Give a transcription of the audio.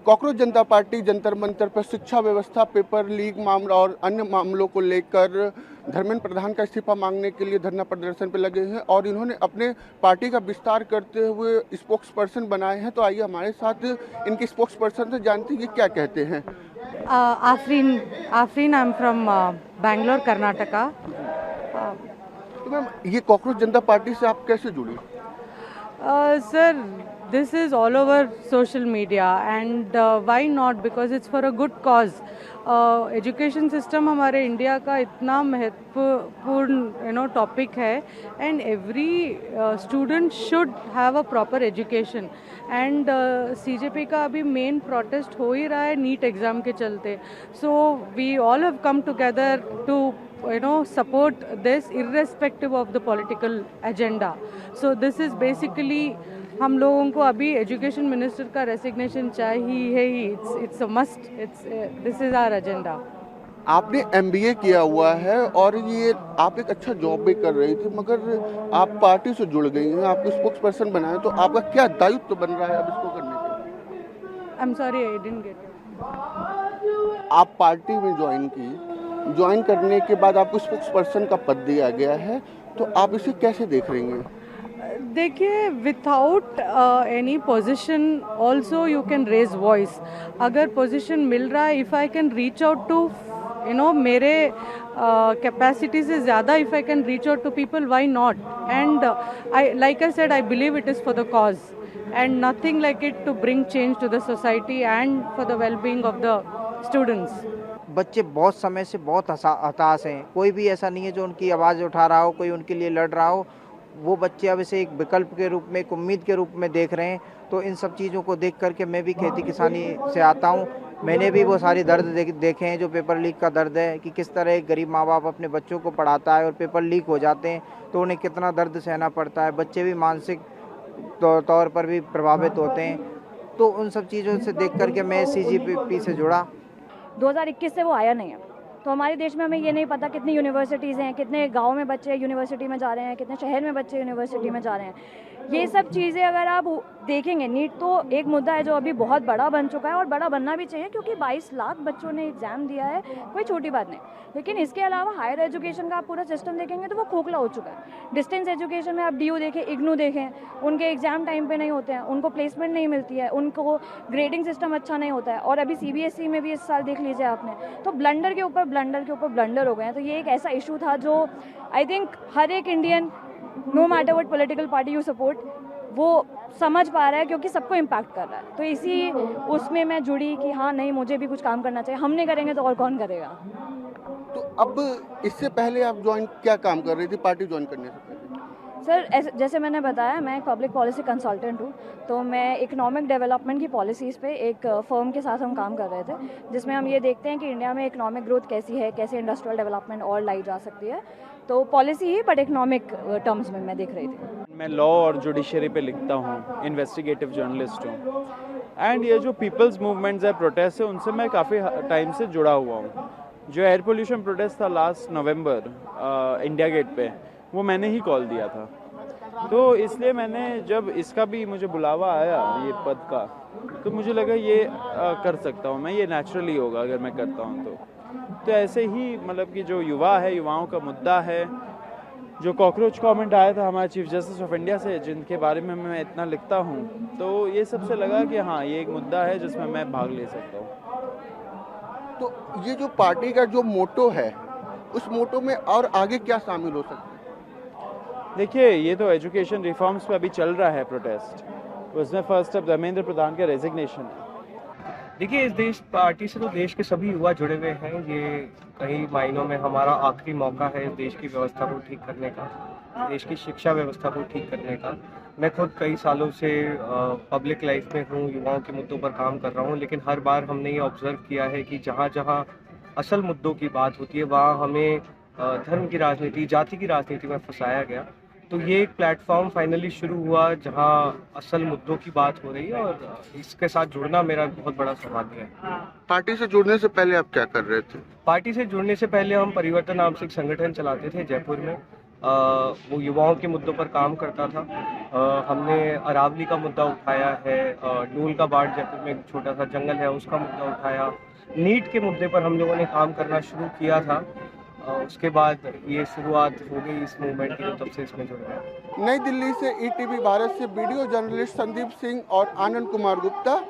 Cockroach जनता party Jantar Mantar पर शिक्षा व्यवस्था, पेपर लीक मामला और अन्य मामलों को लेकर धर्मेंद्र प्रधान का इस्तीफा मांगने के लिए धरना प्रदर्शन पर लगे हैं और इन्होंने अपने पार्टी का विस्तार करते हुए स्पोक्स पर्सन बनाए हैं। तो आइए हमारे साथ इनके स्पोक्स पर्सन से जानते हैं कि क्या कहते हैं। Afreen, I am from Bangalore, Karnataka. तो मैम, ये कॉकरोच जनता पार्टी से आप कैसे जुड़ी? Sir, this is all over social media, and why not? Because it's for a good cause. Education system हमारे इंडिया का इतना महत्वपूर्ण टॉपिक है, and every student should have a proper education. And CJP का अभी मेन प्रोटेस्ट हो ही रहा है नीट एग्ज़ाम के चलते। So we all have come together to support this irrespective of the political agenda. So this is basically हम लोगों को अभी एजुकेशन मिनिस्टर का रेसिग्नेशन चाहिए ही। It's a must. This is our agenda. आपने एमबीए किया हुआ है और ये आप एक अच्छा जॉब भी कर रही थी, मगर आप पार्टी से जुड़ गई हैं, आपको स्पोक्स पर्सन बनाए, तो आपका क्या दायित्व बन रहा है अब इसको करने के? I am sorry, I didn't get. आप पार्टी में ज्वाइन करने के बाद आपको स्पोक्स पर्सन का पद दिया गया है, तो आप इसे कैसे देख रही हैं? देखिए, without any position also you can raise voice. अगर पोजीशन मिल रहा है, if I can reach out to मेरे कैपेसिटी से ज़्यादा, if I can reach out to people, why not? And I, like I said, I believe it is for the cause and nothing like it to bring change to the society and for the wellbeing of the students. बच्चे बहुत समय से बहुत हताश हैं। कोई भी ऐसा नहीं है जो उनकी आवाज़ उठा रहा हो, कोई उनके लिए लड़ रहा हो। वो बच्चे अब इसे एक विकल्प के रूप में, एक उम्मीद के रूप में देख रहे हैं। तो इन सब चीज़ों को देख करके मैं भी खेती किसानी से आता हूँ। मैंने भी वो सारी दर्द देखे हैं जो पेपर लीक का दर्द है, कि किस तरह एक गरीब माँ बाप अपने बच्चों को पढ़ाता है और पेपर लीक हो जाते हैं तो उन्हें कितना दर्द सहना पड़ता है। बच्चे भी मानसिक तौर पर भी प्रभावित होते हैं। तो उन सब चीज़ों से देख करके मैं CGP से जुड़ा। 2021 से वो आया नहीं है, तो हमारे देश में हमें ये नहीं पता कितनी यूनिवर्सिटीज़ हैं, कितने गांव में बच्चे यूनिवर्सिटी में जा रहे हैं, कितने शहर में बच्चे यूनिवर्सिटी में जा रहे हैं। ये सब चीज़ें अगर आप देखेंगे, नीट तो एक मुद्दा है जो अभी बहुत बड़ा बन चुका है और बड़ा बनना भी चाहिए, क्योंकि 22 लाख बच्चों ने एग्ज़ाम दिया है, कोई छोटी बात नहीं। लेकिन इसके अलावा हायर एजुकेशन का आप पूरा सिस्टम देखेंगे तो वो खोखला हो चुका है। डिस्टेंस एजुकेशन में आप DU देखें, इग्नू देखें, उनके एग्ज़ाम टाइम पे नहीं होते हैं, उनको प्लेसमेंट नहीं मिलती है, उनको ग्रेडिंग सिस्टम अच्छा नहीं होता है। और अभी CBSE में भी इस साल देख लीजिए आपने, तो ब्लंडर के ऊपर ब्लंडर हो गए हैं। तो ये एक ऐसा इशू था जो आई थिंक हर एक Indian, no matter what political party you support, वो समझ पा रहा है, क्योंकि सबको इम्पैक्ट कर रहा है। तो इसी उसमें मैं जुड़ी कि हाँ नहीं, मुझे भी कुछ काम करना चाहिए। हम नहीं करेंगे तो और कौन करेगा। तो अब इससे पहले आप क्या काम कर रही थी पार्टी ज्वाइन करने से पहले? सर, जैसे मैंने बताया, मैं एक पब्लिक पॉलिसी कंसल्टेंट हूँ। तो मैं इकोनॉमिक डेवलपमेंट की पॉलिसीज़ पे एक फर्म के साथ हम काम कर रहे थे, जिसमें हम ये देखते हैं कि इंडिया में इकोनॉमिक ग्रोथ कैसी है, कैसे इंडस्ट्रियल डेवलपमेंट और लाई जा सकती है। तो policy he, but economic terms में मैं देख रही थी। मैं लॉ और जुडिशरी पे लिखता हूँ, इन्वेस्टिगेटिव जर्नलिस्ट हूँ। एंड ये जो पीपल्स मूवमेंट्स है, प्रोटेस्ट है, उनसे मैं काफ़ी टाइम से जुड़ा हुआ हूँ। जो एयर पोल्यूशन प्रोटेस्ट था लास्ट नवंबर इंडिया गेट पे, वो मैंने ही कॉल दिया था। तो इसलिए मैंने, जब इसका भी मुझे बुलावा आया ये पद का, तो मुझे लगा ये कर सकता हूँ मैं, ये नेचुरली होगा अगर मैं करता हूँ तो ऐसे ही, मतलब कि जो युवा है, युवाओं का मुद्दा है। जो कॉकरोच कमेंट आया था हमारे चीफ जस्टिस ऑफ इंडिया से, जिनके बारे में मैं इतना लिखता हूँ, तो ये सबसे लगा कि हाँ, ये एक मुद्दा है जिसमें मैं भाग ले सकता हूँ। तो ये जो पार्टी का जो मोटो है, उस मोटो में और आगे क्या शामिल हो सकता है? देखिए, ये तो एजुकेशन रिफॉर्म्स पे अभी चल रहा है प्रोटेस्ट। उसमें फर्स्ट स्टेप धर्मेंद्र प्रधान के रेजिग्नेशन है। देखिए, इस देश पार्टी से तो देश के सभी युवा जुड़े हुए हैं। ये कई मायनों में हमारा आखिरी मौका है इस देश की व्यवस्था को ठीक करने का, देश की शिक्षा व्यवस्था को ठीक करने का। मैं खुद कई सालों से पब्लिक लाइफ में हूँ, युवाओं के मुद्दों पर काम कर रहा हूँ, लेकिन हर बार हमने ये ऑब्जर्व किया है कि जहाँ जहाँ असल मुद्दों की बात होती है, वहाँ हमें धर्म की राजनीति, जाति की राजनीति में फंसाया गया। तो ये एक प्लेटफॉर्म फाइनली शुरू हुआ जहां असल मुद्दों की बात हो रही है, और इसके साथ जुड़ना मेरा बहुत बड़ा सौभाग्य है। पार्टी से जुड़ने से पहले आप क्या कर रहे थे? पार्टी से जुड़ने से पहले हम परिवर्तन नाम से एक संगठन चलाते थे जयपुर में। वो युवाओं के मुद्दों पर काम करता था। हमने अरावली का मुद्दा उठाया है, डोल का बाढ़ जयपुर में एक छोटा सा जंगल है उसका मुद्दा उठाया, नीट के मुद्दे पर हम लोगों ने काम करना शुरू किया था। उसके बाद ये शुरुआत हो गई इस मूवमेंट की, तब से इसमें जुड़ गए। नई दिल्ली से ईटीवी भारत से वीडियो जर्नलिस्ट संदीप सिंह और आनंद कुमार गुप्ता।